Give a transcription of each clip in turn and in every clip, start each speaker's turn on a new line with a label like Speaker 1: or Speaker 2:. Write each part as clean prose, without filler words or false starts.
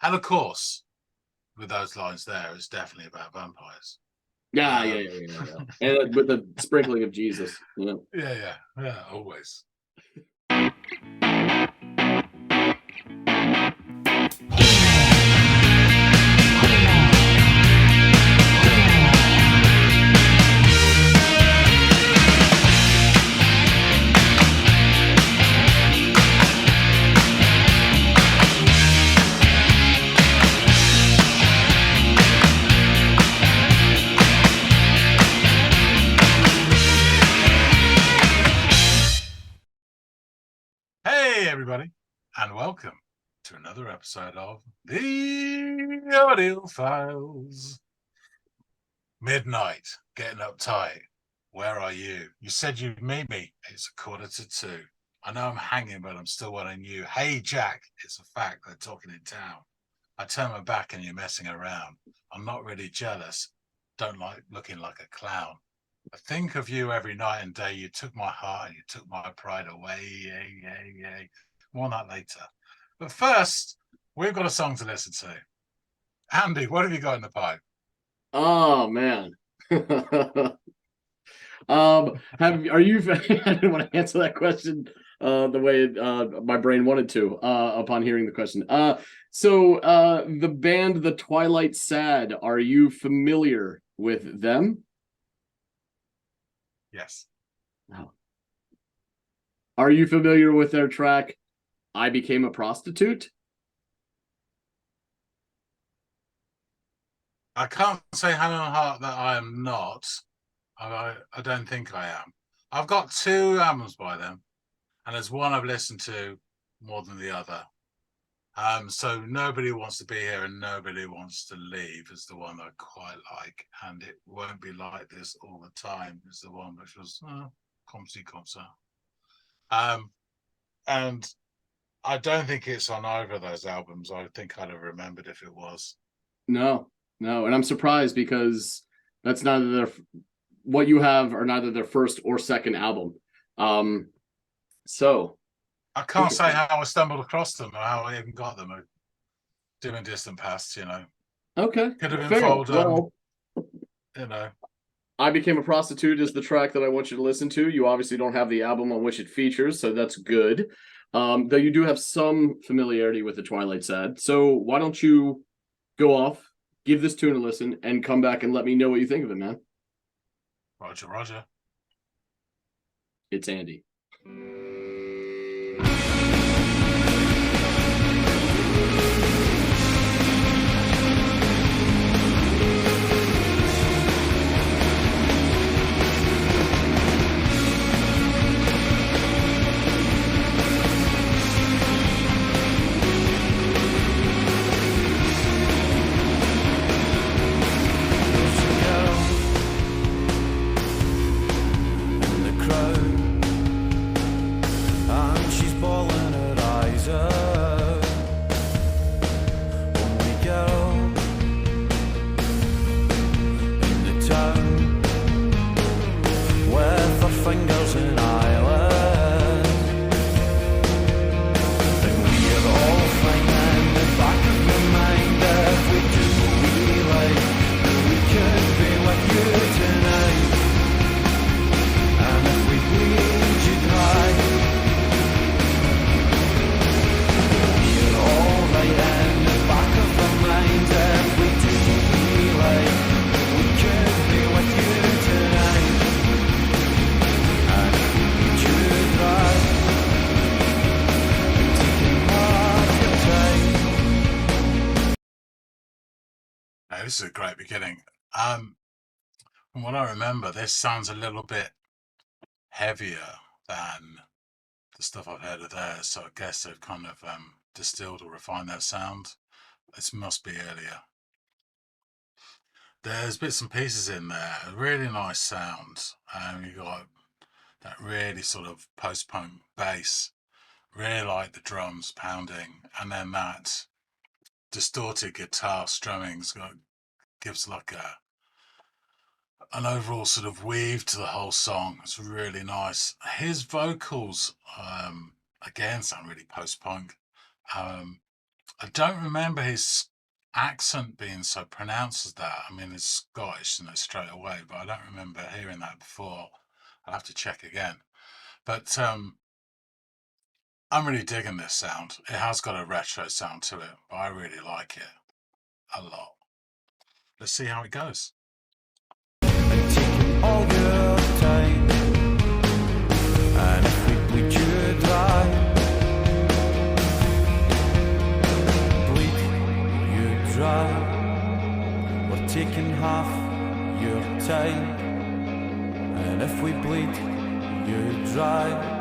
Speaker 1: And of course, with those lines there, it's definitely about vampires.
Speaker 2: Yeah. And with the sprinkling of Jesus. Yeah.
Speaker 1: Yeah, always. Hey, everybody, and welcome to another episode of the Audiophiles. Midnight, getting uptight. Where are you? You said you'd meet me. It's 1:45. I know I'm hanging, but I'm still wanting you. Hey, Jack, it's a fact they're talking in town. I turn my back and you're messing around. I'm not really jealous. Don't like looking like a clown. I think of you every night and day. You took my heart and you took my pride away. Yay. More on that later. But first, we've got a song to listen to. Andy, what have you got in the pipe?
Speaker 2: Oh man. Are you I didn't want to answer that question the way my brain wanted to upon hearing the question. So the band The Twilight Sad, are you familiar with them?
Speaker 1: Yes.
Speaker 2: No. Are you familiar with their track I Became a Prostitute?
Speaker 1: I can't say hand on heart that I am not. I don't think I am. I've got 2 albums by them, and there's one I've listened to more than the other. So Nobody Wants to Be Here and Nobody Wants to Leave is the one I quite like, and It Won't Be Like This All the Time is the one which was concert. And I don't think it's on either of those albums. I think I'd have remembered if it was.
Speaker 2: No, and I'm surprised because that's neither their what you have are neither their first or second album. So
Speaker 1: I can't say how I stumbled across them or how I even got them. Doing distant past,
Speaker 2: okay,
Speaker 1: could have been
Speaker 2: fair.
Speaker 1: fold.
Speaker 2: Well,
Speaker 1: You know,
Speaker 2: I Became a Prostitute is the track that I want you to listen to. You obviously don't have the album on which it features, so that's good. Though you do have some familiarity with the Twilight Sad. So why don't you go off, give this tune a listen, and come back and let me know what you think of it, man.
Speaker 1: Roger.
Speaker 2: It's Andy.
Speaker 1: This is a great beginning. From what I remember, this sounds a little bit heavier than the stuff I've heard of theirs. So I guess they've kind of distilled or refined their sound. This must be earlier. There's bits and pieces in there, really nice sounds. You got that really sort of post-punk bass, really like the drums pounding, and then that distorted guitar strumming gives like an overall sort of weave to the whole song. It's really nice. His vocals again sound really post-punk. I don't remember his accent being so pronounced as that. I mean, it's Scottish, straight away, but I don't remember hearing that before. I'll have to check again. But I'm really digging this sound. It has got a retro sound to it, but I really like it a lot. Let's see how it goes.
Speaker 3: All your time, and if we bleed you dry, bleed you dry, we're taking half your time, and if we bleed you dry.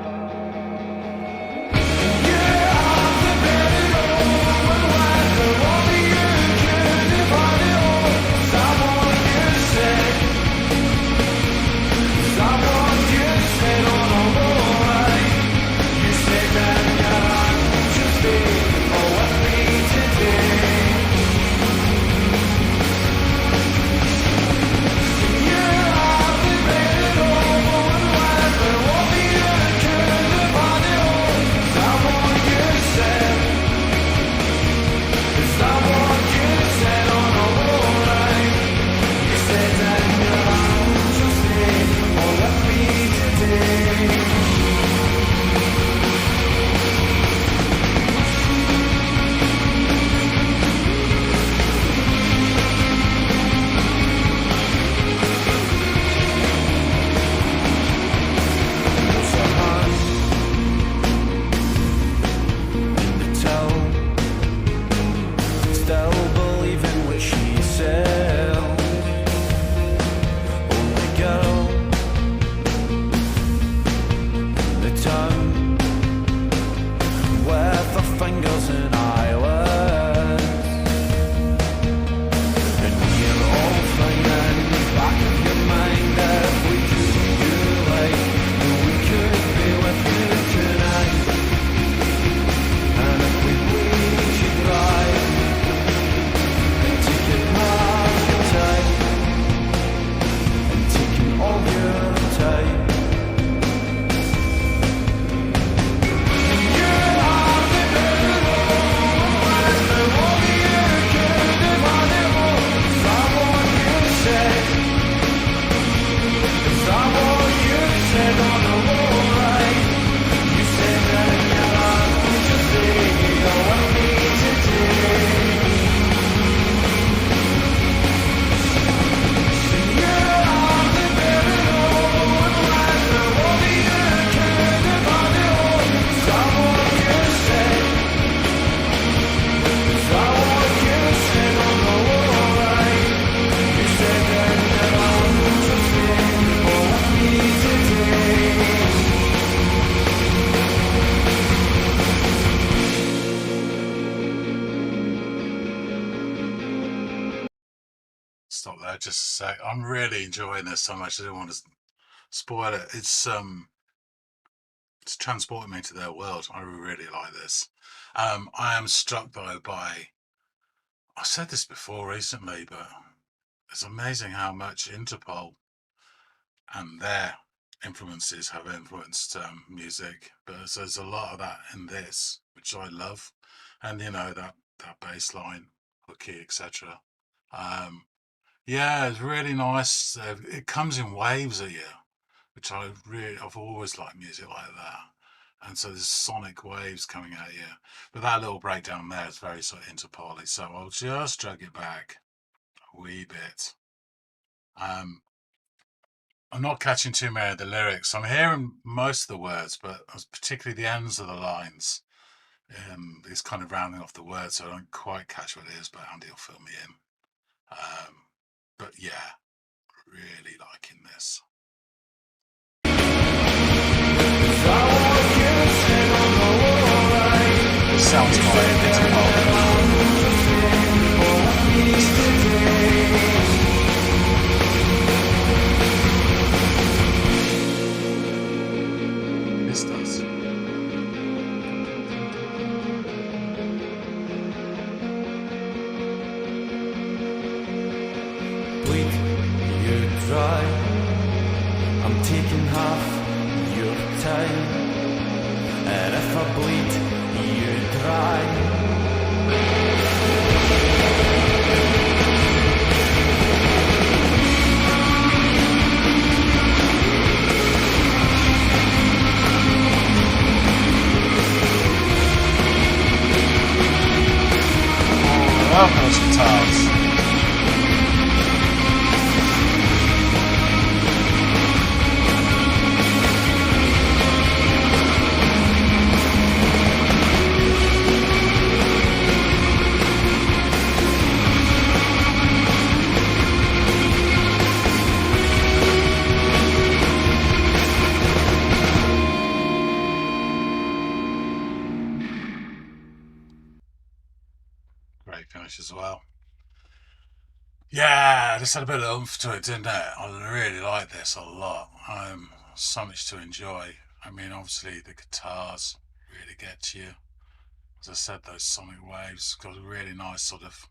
Speaker 1: Stop there just a sec. I'm really enjoying this so much. I don't want to spoil it. It's transporting me to their world. I really like this. I am struck though by, I said this before recently, but it's amazing how much Interpol and their influences have influenced music. But there's a lot of that in this, which I love, and that bass line, hooky, etc. Yeah, it's really nice. It comes in waves at you, which I've always liked music like that. And so there's sonic waves coming at you. But that little breakdown there is very sort of Interpol-y. So I'll just drag it back a wee bit. I'm not catching too many of the lyrics. I'm hearing most of the words, but particularly the ends of the lines. It's kind of rounding off the words, so I don't quite catch what it is, but Andy will fill me in. But yeah, really liking this. It sounds quite Interpol. This does.
Speaker 3: Bleed you dry, I'm taking half your time, and if I bleed you dry,
Speaker 1: Love those guitars. Great finish as well. Yeah, this had a bit of oomph to it, didn't it? I really like this a lot. So much to enjoy. I mean, obviously the guitars really get to you. As I said, those sonic waves got a really nice sort of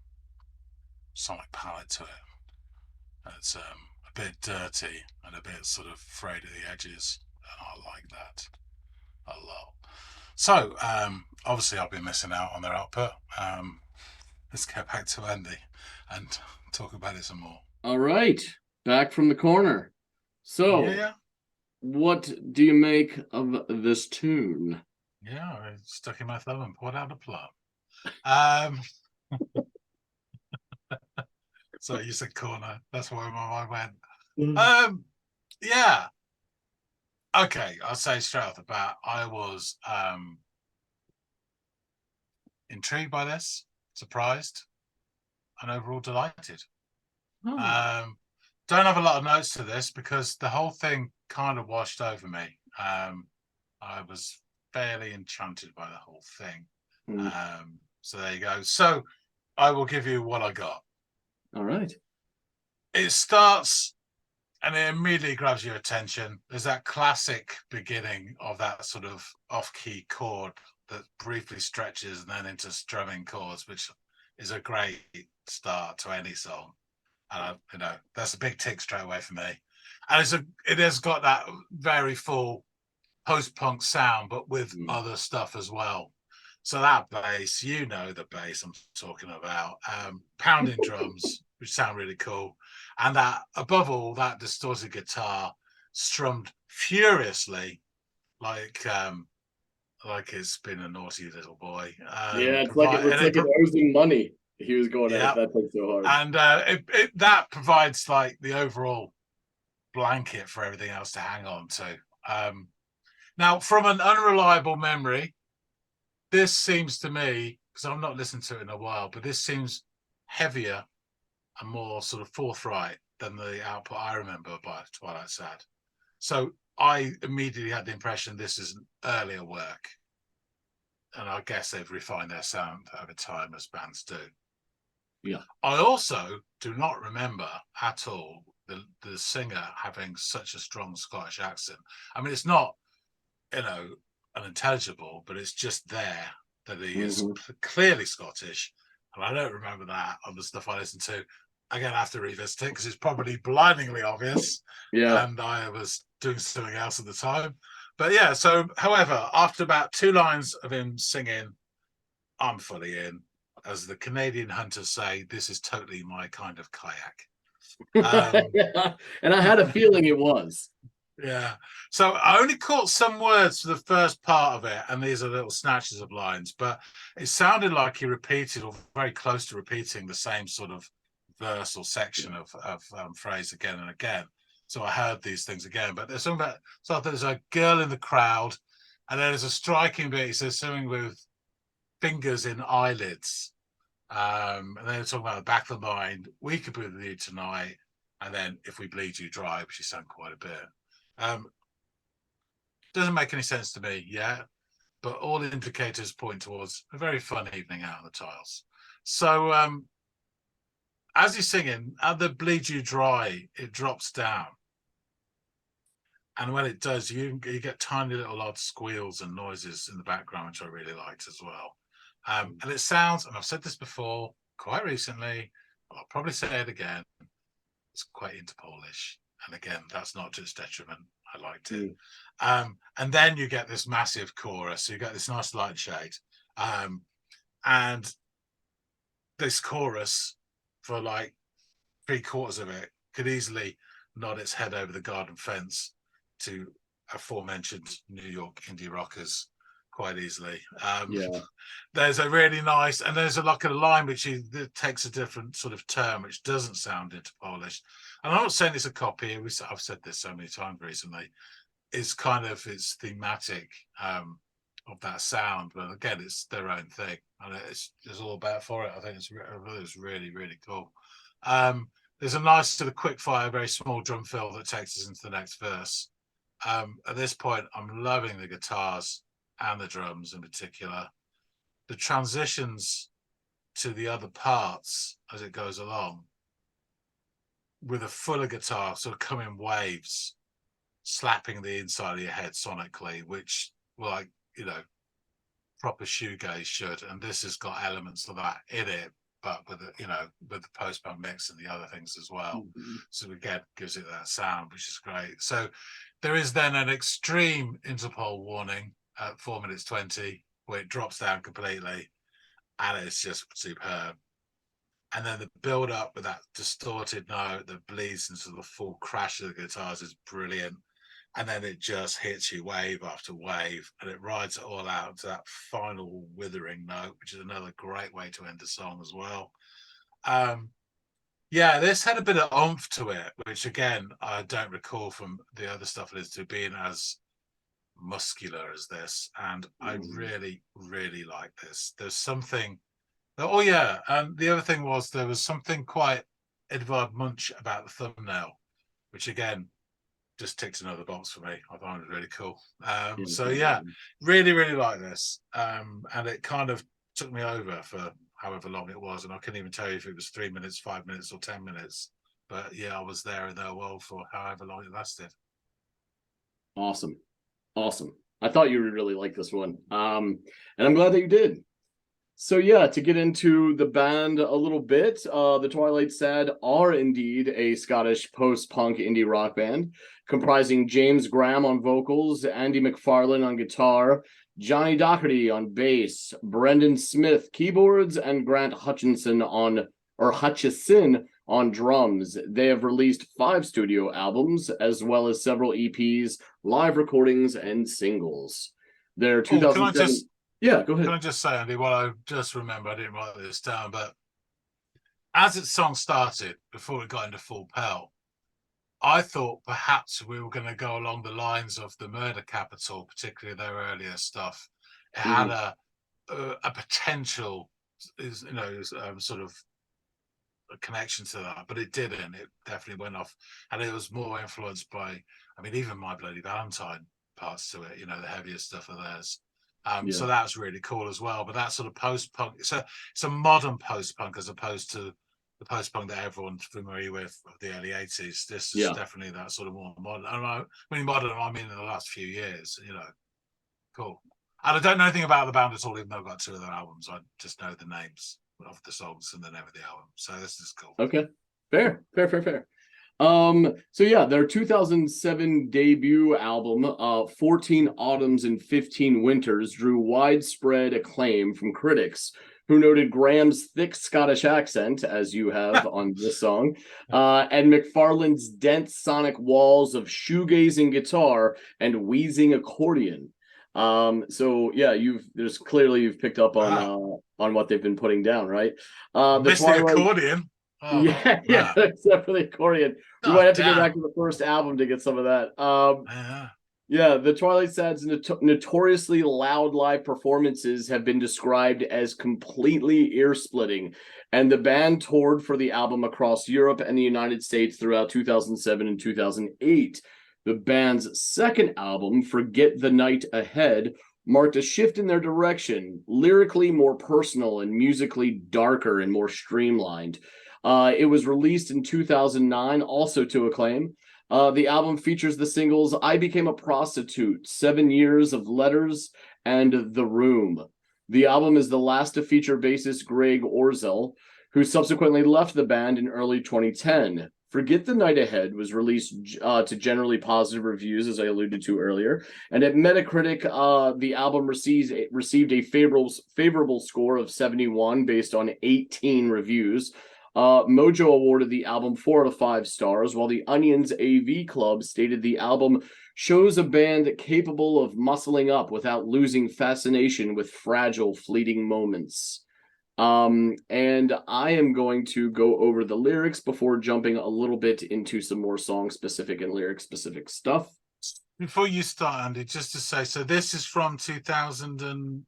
Speaker 1: sonic palette to it. It's a bit dirty and a bit sort of frayed at the edges, and I like that a lot. So, obviously I've been missing out on their output. Let's get back to Andy and talk about it some more.
Speaker 2: All right, back from the corner. So,
Speaker 1: Yeah,
Speaker 2: what do you make of this tune?
Speaker 1: yeah, I stuck in my thumb and poured out a plum. So you said corner. That's where my mind went. Yeah. Okay, I'll say straight off the bat, I was intrigued by this, surprised, and overall delighted.
Speaker 2: Oh,
Speaker 1: Don't have a lot of notes to this because the whole thing kind of washed over me. I was fairly enchanted by the whole thing. So there you go. So I will give you what I got.
Speaker 2: all right.
Speaker 1: It starts and it immediately grabs your attention. There's that classic beginning of that sort of off-key chord that briefly stretches and then into strumming chords, which is a great start to any song. And that's a big tick straight away for me. And it has got that very full post-punk sound, but with other stuff as well. So that bass, the bass I'm talking about, pounding drums, which sound really cool. And that, above all, that distorted guitar strummed furiously, like it's been a naughty little boy.
Speaker 2: Yeah, it's like it owes him money. He was going at that thing so hard.
Speaker 1: And that provides like the overall blanket for everything else to hang on to. Now, from an unreliable memory, this seems to me, because I've not listened to it in a while, but this seems heavier and more sort of forthright than the output I remember by Twilight Sad. So I immediately had the impression this is an earlier work. And I guess they've refined their sound over time, as bands do.
Speaker 2: Yeah.
Speaker 1: I also do not remember at all the singer having such a strong Scottish accent. I mean, it's not, unintelligible, but it's just there that he is clearly Scottish. And I don't remember that on the stuff I listened to. Again, I have to revisit it because it's probably blindingly obvious.
Speaker 2: Yeah.
Speaker 1: And I was doing something else at the time. But yeah, so however, after about 2 lines of him singing, I'm fully in. As the Canadian hunters say, this is totally my kind of kayak.
Speaker 2: And I had a feeling it was.
Speaker 1: Yeah. So I only caught some words for the first part of it, and these are little snatches of lines, but it sounded like he repeated, or very close to repeating, the same sort of verse or section of phrase again and again. So I heard these things again, but there's something about, so there's a girl in the crowd, and then there's a striking bit. He says something with fingers in eyelids. And then they're talking about the back of the mind, we could be with you tonight, and then if we bleed you dry, which he sang quite a bit. Doesn't make any sense to me yet, but all indicators point towards a very fun evening out on the tiles. So as he's singing, at the bleed you dry, it drops down. And when it does, you get tiny little odd squeals and noises in the background, which I really liked as well. And it sounds, and I've said this before quite recently, I'll probably say it again, it's quite Interpolish. And again, that's not just detriment. I liked it. And then you get this massive chorus. So you get this nice light shade. And this chorus for like 3/4 of it could easily nod its head over the garden fence to aforementioned New York indie rockers quite easily. There's a really nice, and there's a like a line which that takes a different sort of term, which doesn't sound into Polish. And I'm not saying it's a copy. I've said this so many times recently. It's kind of its thematic of that sound, but again, it's their own thing, and it's all about for it. I think it's really, really cool. There's a nice sort of quick fire, very small drum fill that takes us into the next verse. At this point, I'm loving the guitars and the drums in particular. The transitions to the other parts as it goes along, with a fuller guitar sort of come in waves, slapping the inside of your head sonically, which, like, you know, proper shoegaze should. And this has got elements of that in it, but with the, you know, with the post-punk mix and the other things as well. So again, gives it that sound, which is great. So there is then an extreme interpol warning at 4 minutes 20, where it drops down completely, and it's just superb. And then the build up with that distorted note that bleeds into the full crash of the guitars is brilliant. And then it just hits you wave after wave, and it rides it all out to that final withering note, which is another great way to end a song as well. Yeah, this had a bit of oomph to it, which again, I don't recall from the other stuff it is to being as muscular as this. And I really, really like this. There's something. Oh yeah, and the other thing was there was something quite Edvard Munch about the thumbnail, which again just ticks another box for me. I found it really cool. So yeah, really, really like this. And it kind of took me over for however long it was, and I couldn't even tell you if it was 3 minutes, 5 minutes, or 10 minutes. But yeah, I was there in their world for however long it lasted.
Speaker 2: Awesome. I thought you would really like this one. And I'm glad that you did. So yeah, to get into the band a little bit, the Twilight Sad are indeed a Scottish post-punk indie rock band, comprising James Graham on vocals, Andy McFarlane on guitar, Johnny Doherty on bass, Brendan Smith keyboards, and Grant Hutchison on drums. They have released 5 studio albums, as well as several EPs, live recordings, and singles. Their 2007... Yeah, go ahead.
Speaker 1: Can I just say, Andy, what I just remember, I didn't write this down, but as its song started, before it got into full pelt, I thought perhaps we were going to go along the lines of the Murder Capital, particularly their earlier stuff. It had a potential, sort of a connection to that, but it didn't. It definitely went off, and it was more influenced by, I mean, even My Bloody Valentine parts to it, you know, the heavier stuff of theirs. So that's really cool as well. But that sort of post-punk, it's a modern post-punk as opposed to the post-punk that everyone's familiar with of the early 80s. This is definitely that sort of more modern. I mean modern, I mean in the last few years, you know. Cool. And I don't know anything about the band at all, even though I've got 2 of their albums. I just know the names of the songs and the name of the album. So this is cool.
Speaker 2: Okay. Fair. So yeah, their 2007 debut album, 14 Autumns and 15 Winters, drew widespread acclaim from critics who noted Graham's thick Scottish accent, as you have on this song, and McFarlane's dense sonic walls of shoegazing guitar and wheezing accordion. So yeah, you've picked up on what they've been putting down, right?
Speaker 1: The accordion.
Speaker 2: Oh, yeah, except for the accordion. We might have to go back to the first album to get some of that. Yeah, the Twilight Sad's notoriously loud live performances have been described as completely ear-splitting, and the band toured for the album across Europe and the United States throughout 2007 and 2008. The band's second album, Forget the Night Ahead, marked a shift in their direction, lyrically more personal and musically darker and more streamlined. It was released in 2009, also to acclaim. The album features the singles I Became a Prostitute, 7 Years of Letters, and The Room. The album is the last to feature bassist Greg Orzel, who subsequently left the band in early 2010. Forget the Night Ahead was released to generally positive reviews, as I alluded to earlier. And at Metacritic, the album received a favorable score of 71 based on 18 reviews. Mojo awarded the album 4 out of 5 stars, while the Onion's AV Club stated the album shows a band capable of muscling up without losing fascination with fragile, fleeting moments. And I am going to go over the lyrics before jumping a little bit into some more song-specific and lyric-specific stuff.
Speaker 1: Before you start, Andy, just to say, so this is from 2011,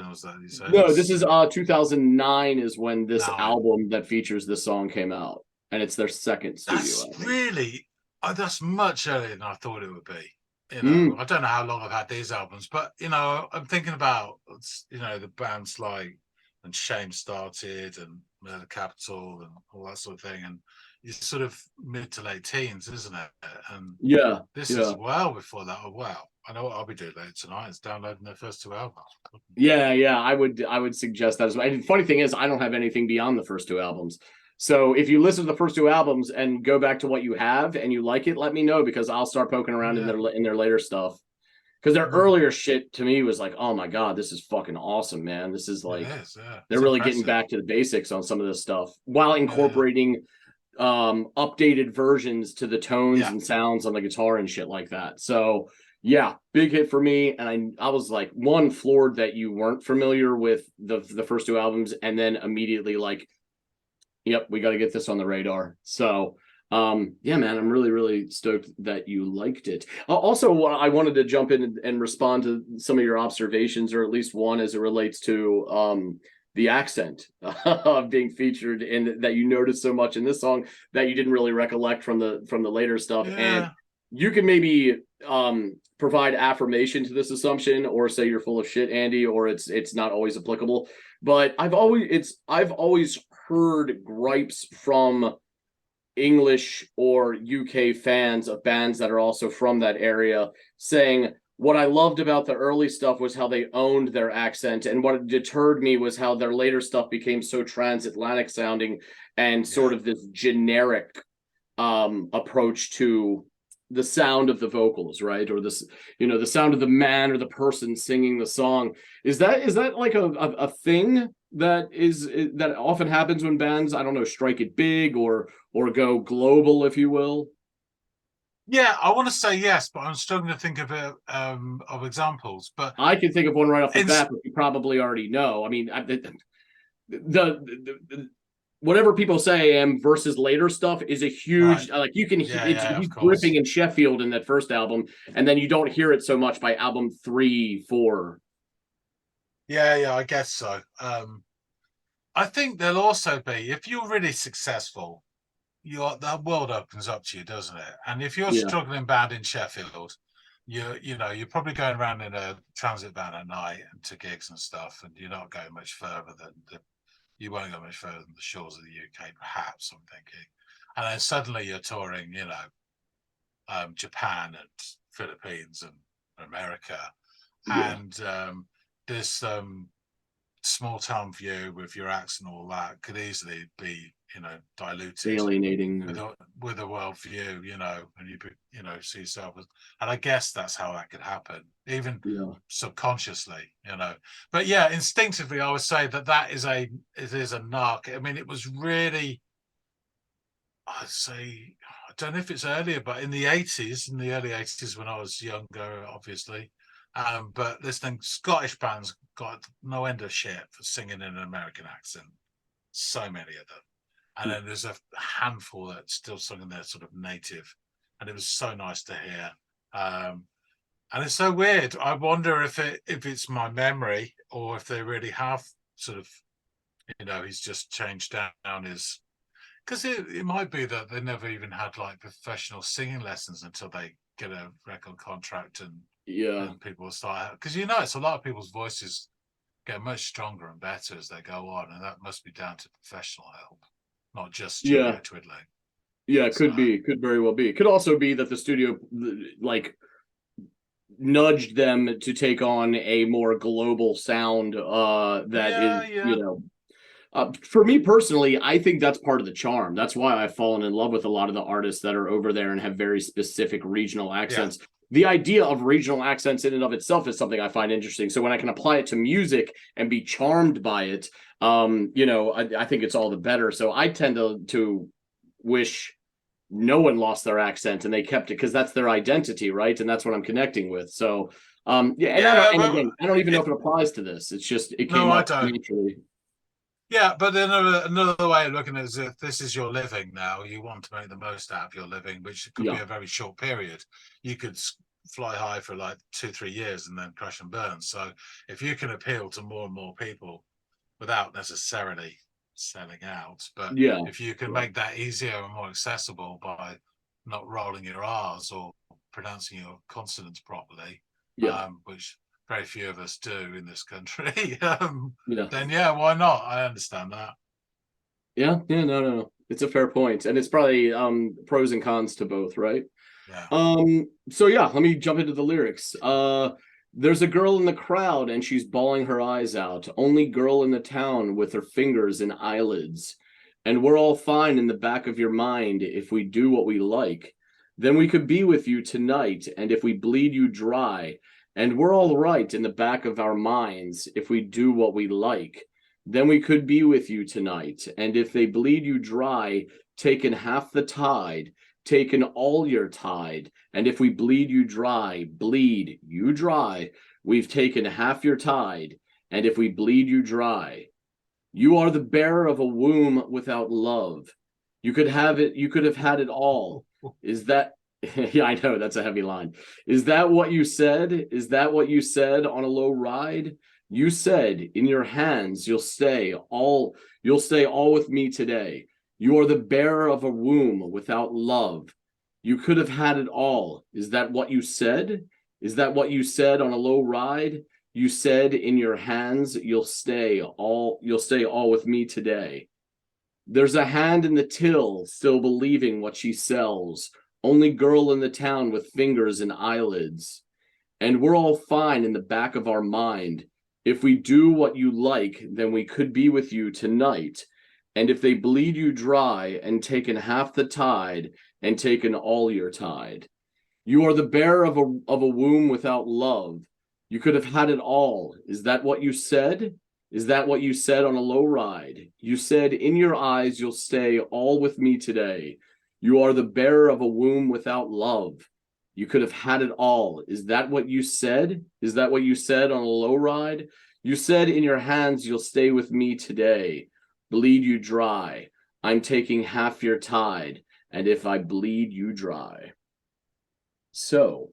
Speaker 1: was that you said?
Speaker 2: No, this is 2009 is when this
Speaker 1: 9.
Speaker 2: album that features this song came out, and it's their second studio
Speaker 1: That's
Speaker 2: album.
Speaker 1: really, that's much earlier than I thought it would be. You know, I don't know how long I've had these albums, but you know, I'm thinking about, you know, the bands like and Shame Started and Murder Capital and all that sort of thing, and it's sort of mid to late teens, isn't it? And this is well before that. Oh wow, I know what I'll be doing later tonight. It's downloading their first 2 albums.
Speaker 2: Yeah, I would suggest that as well. And the funny thing is, I don't have anything beyond the first 2 albums. So if you listen to the first 2 albums and go back to what you have and you like it, let me know, because I'll start poking around in their later stuff. Because their earlier shit to me was like, oh my God, this is fucking awesome, man. This is like, they're really getting back to the basics on some of this stuff while incorporating updated versions to the tones and sounds on the guitar and shit like that. So yeah, big hit for me. And I was like, one, floored that you weren't familiar with the first 2 albums, and then immediately like, yep, we got to get this on the radar. So yeah, man, I'm really, really stoked that you liked it. Also, I wanted to jump in and respond to some of your observations, or at least one as it relates to the accent of being featured, and that you noticed so much in this song that you didn't really recollect from the later stuff. And you can maybe provide affirmation to this assumption, or say you're full of shit, Andy, or it's not always applicable. But I've always heard gripes from English or UK fans of bands that are also from that area, saying what I loved about the early stuff was how they owned their accent, and what deterred me was how their later stuff became so transatlantic sounding and sort of this generic approach to the sound of the vocals, right? Or this, you know, the sound of the man or the person singing the song. Is that like a thing that often happens when bands, I don't know, strike it big or go global, if you will?
Speaker 1: Yeah, I want to say yes, but I'm struggling to think of examples. But
Speaker 2: I can think of one right off the bat, but you probably already know. I mean, the whatever people say versus later stuff is a huge, like you can he's gripping in Sheffield in that first album, and then you don't hear it so much by album 3, 4.
Speaker 1: Yeah, I guess so. I think there'll also be, if you're really successful, that world opens up to you, doesn't it? And if you're a struggling band in Sheffield, you're probably going around in a transit van at night and to gigs and stuff, and you're not going much further than you won't go much further than the shores of the UK, perhaps, I'm thinking. And then suddenly you're touring, Japan and Philippines and America, and this small town view with your accent and all that could easily be, diluted,
Speaker 2: alienating
Speaker 1: with a world view, and you see yourself as, and I guess that's how that could happen, even subconsciously, But yeah, instinctively, I would say that is a narc. I mean, it was really, I'd say, I don't know if it's earlier, but in the early 80s when I was younger, obviously. But listening, Scottish bands got no end of shit for singing in an American accent. So many of them. And then there's a handful that still sung in their sort of native. And it was so nice to hear. And it's so weird. I wonder if it's my memory, or if they really have sort of, he's just changed down his, because it might be that they never even had like professional singing lessons until they get a record contract, and people will start, because it's a lot of people's voices get much stronger and better as they go on, and that must be down to professional help, not just studio twiddling. Yeah, it could
Speaker 2: very well be. It could also be that the studio like nudged them to take on a more global sound For me personally, I think that's part of the charm. That's why I've fallen in love with a lot of the artists that are over there and have very specific regional accents. Yeah. The idea of regional accents in and of itself is something I find interesting. So when I can apply it to music and be charmed by it, I think it's all the better. So I tend to wish no one lost their accent and they kept it because that's their identity, right? And that's what I'm connecting with. So I don't even know if it applies to this. It's just it came up naturally.
Speaker 1: Yeah, but another way of looking at it is if this is your living now, you want to make the most out of your living, which could be a very short period. You could fly high for like 2-3 years and then crash and burn. So if you can appeal to more and more people without necessarily selling out, but if you can make that easier and more accessible by not rolling your R's or pronouncing your consonants properly, which very few of us do in this country, then why not? I understand that.
Speaker 2: No. It's a fair point. And it's probably pros and cons to both, right?
Speaker 1: Yeah.
Speaker 2: Let me jump into the lyrics. There's a girl in the crowd and she's bawling her eyes out. Only girl in the town with her fingers and eyelids. And we're all fine in the back of your mind if we do what we like. Then we could be with you tonight, and if we bleed you dry, and we're all right in the back of our minds if we do what we like. Then we could be with you tonight, and if they bleed you dry, taken half the tide, taken all your tide, and if we bleed you dry, bleed you dry, we've taken half your tide, and if we bleed you dry. You are the bearer of a womb without love. You could have had it all. Is that yeah, I know that's a heavy line. Is that what you said? Is that what you said on a low ride? You said in your hands you'll stay all with me today. You are the bearer of a womb without love. You could have had it all. Is that what you said? Is that what you said on a low ride? You said in your hands you'll stay all with me today. There's a hand in the till still believing what she sells. Only girl in the town with fingers and eyelids. And we're all fine in the back of our mind. If we do what you like, then we could be with you tonight. And if they bleed you dry and taken half the tide and taken all your tide. You are the bearer of a womb without love. You could have had it all. Is that what you said? Is that what you said on a low ride? You said in your eyes you'll stay all with me today. You are the bearer of a womb without love. You could have had it all. Is that what you said? Is that what you said on a low ride? You said in your hands you'll stay with me today. Bleed you dry. I'm taking half your tide. And if I bleed you dry. So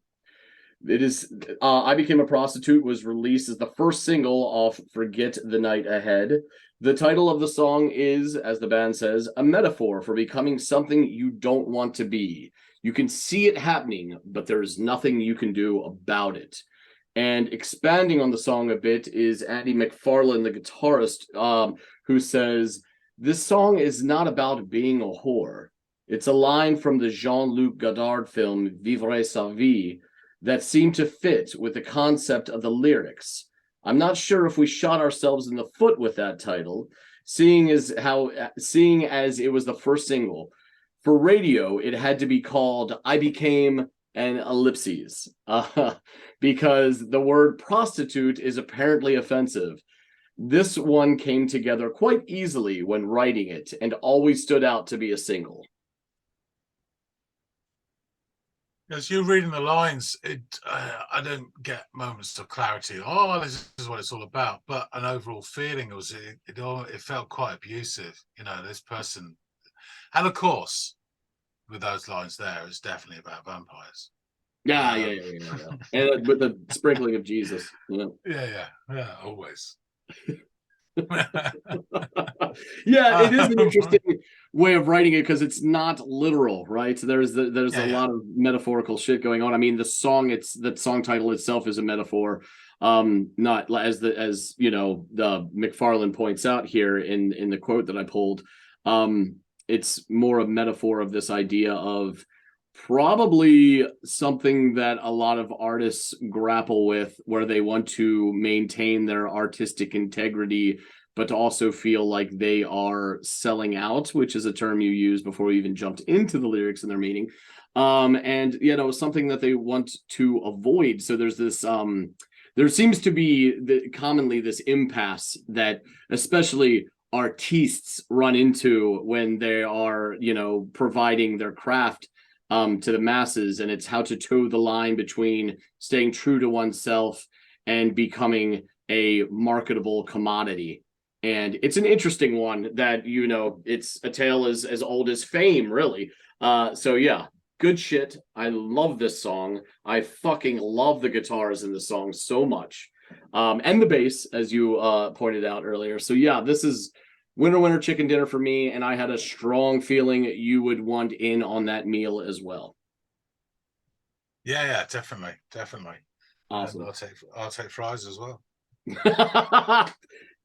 Speaker 2: it is I Became a Prostitute was released as the first single off Forget the Night Ahead. The title of the song is, as the band says, a metaphor for becoming something you don't want to be. You can see it happening, but there's nothing you can do about it. And expanding on the song a bit is Andy McFarlane, the guitarist, who says, this song is not about being a whore. It's a line from the Jean-Luc Godard film Vivre sa vie that seemed to fit with the concept of the lyrics. I'm not sure if we shot ourselves in the foot with that title, seeing as it was the first single. For radio, it had to be called I Became an Ellipses, because the word prostitute is apparently offensive. This one came together quite easily when writing it and always stood out to be a single.
Speaker 1: As you're reading the lines, I don't get moments of clarity. Oh, this is what it's all about. But an overall feeling was it felt quite abusive. You know, this person, and of course, with those lines there, it's definitely about vampires.
Speaker 2: Yeah. And with the sprinkling of Jesus, you know.
Speaker 1: Yeah, always.
Speaker 2: Yeah, it is an interesting way of writing it because it's not literal, right? There's a lot of metaphorical shit going on. I mean, the song title itself is a metaphor, not as you know, the McFarlane points out here in the quote that I pulled. It's more a metaphor of this idea of probably something that a lot of artists grapple with, where they want to maintain their artistic integrity but to also feel like they are selling out, which is a term you used before we even jumped into the lyrics and their meaning. And something that they want to avoid. So there's this there seems to be commonly this impasse that especially artists run into when they are, providing their craft to the masses, and it's how to toe the line between staying true to oneself and becoming a marketable commodity. And it's an interesting one that, it's a tale as old as fame, really. So yeah, good shit. I love this song. I fucking love the guitars in the song so much. And the bass, as you pointed out earlier. So yeah, this is winner chicken dinner for me, and I had a strong feeling you would want in on that meal as well.
Speaker 1: Yeah, definitely.
Speaker 2: Awesome.
Speaker 1: I'll take fries as well.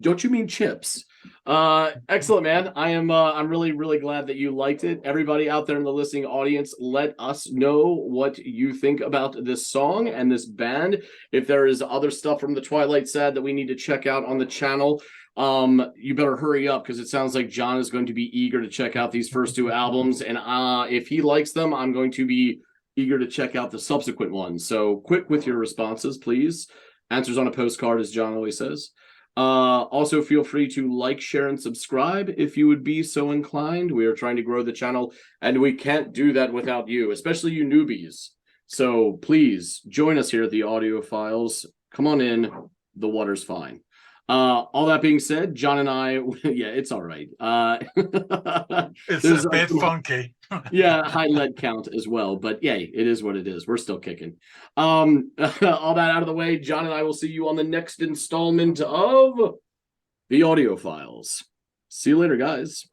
Speaker 2: Don't you mean chips? Excellent, man. I'm really glad that you liked it. Everybody out there in the listening audience, let us know what you think about this song and this band. If there is other stuff from the Twilight Sad that we need to check out on the channel, you better hurry up, because it sounds like John is going to be eager to check out these first two albums, and if he likes them, I'm going to be eager to check out the subsequent ones. So quick with your responses, please. Answers on a postcard, as John always says. Also feel free to like, share, and subscribe if you would be so inclined. We are trying to grow the channel, and we can't do that without you, especially you newbies. So please join us here at the Audiophiles. Come on in, the water's fine. All that being said, John and I, yeah, it's all right.
Speaker 1: It's a bit funky.
Speaker 2: Yeah, high lead count as well, but yay, it is what it is. We're still kicking. All that out of the way, John and I will see you on the next installment of the Audiophiles. See you later, guys.